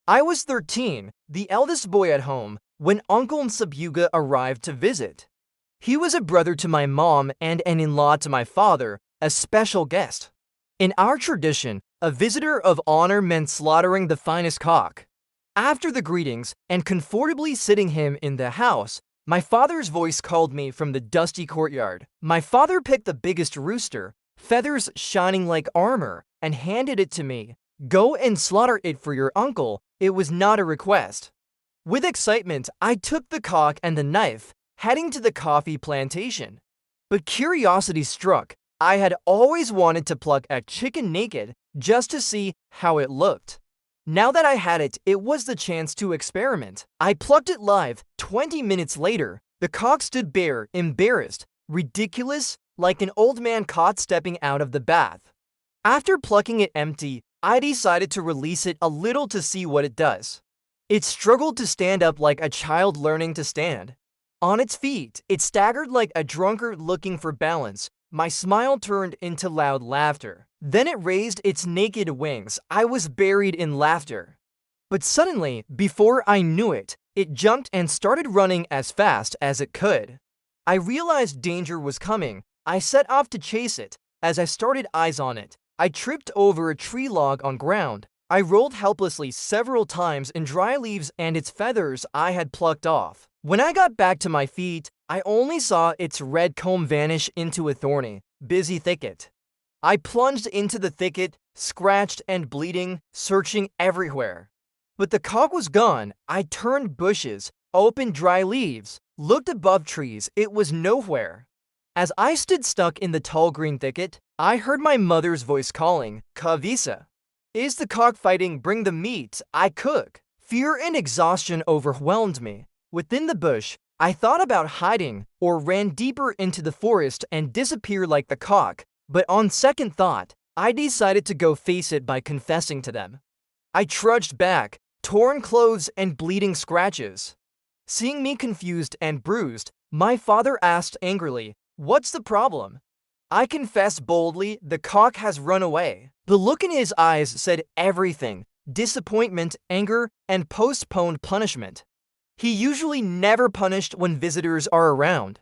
I was 13, the eldest boy at home, when Uncle Nsabuga arrived to visit. He was a brother to my mom and an in-law to my father, a special guest. In our tradition, a visitor of honor meant slaughtering the finest cock. After the greetings and comfortably sitting him in the house, my father's voice called me from the dusty courtyard. My father picked the biggest rooster, feathers shining like armor, and handed it to me. Go and slaughter it for your uncle. It was not a request. With excitement, I took the cock and the knife, heading to the coffee plantation. But curiosity struck. I had always wanted to pluck a chicken naked just to see how it looked. Now that I had it, it was the chance to experiment. I plucked it live. 20 minutes later, the cock stood bare, embarrassed, ridiculous, like an old man caught stepping out of the bath. After plucking it empty, I decided to release it a little to see what it does. It struggled to stand up like a child learning to stand. On its feet, it staggered like a drunkard looking for balance. My smile turned into loud laughter. Then it raised its naked wings. I was buried in laughter. But suddenly, before I knew it, it jumped and started running as fast as it could. I realized danger was coming. I set off to chase it. As I started eyes on it, I tripped over a tree log on ground. I rolled helplessly several times in dry leaves and its feathers I had plucked off. When I got back to my feet, I only saw its red comb vanish into a thorny, busy thicket. I plunged into the thicket, scratched and bleeding, searching everywhere. But the cock was gone. I turned bushes, opened dry leaves, looked above trees. It was nowhere. As I stood stuck in the tall green thicket, I heard my mother's voice calling, "Kavisa. Is the cock fighting? Bring the meat. I cook." Fear and exhaustion overwhelmed me. Within the bush, I thought about hiding or ran deeper into the forest and disappear like the cock, but on second thought, I decided to go face it by confessing to them. I trudged back, torn clothes and bleeding scratches. Seeing me confused and bruised, my father asked angrily, "What's the problem?" I confessed boldly, "The cock has run away." The look in his eyes said everything: disappointment, anger, and postponed punishment. He usually never punished when visitors are around.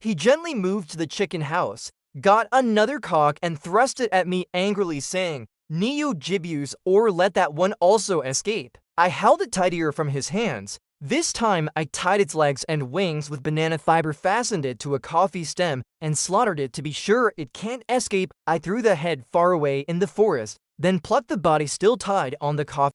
He gently moved to the chicken house, got another cock and thrust it at me angrily, saying, "Neo Jibus, or let that one also escape." I held it tighter from his hands. This time I tied its legs and wings with banana fiber, fastened it to a coffee stem, and slaughtered it to be sure it can't escape. I threw the head far away in the forest, then plucked the body still tied on the coffee.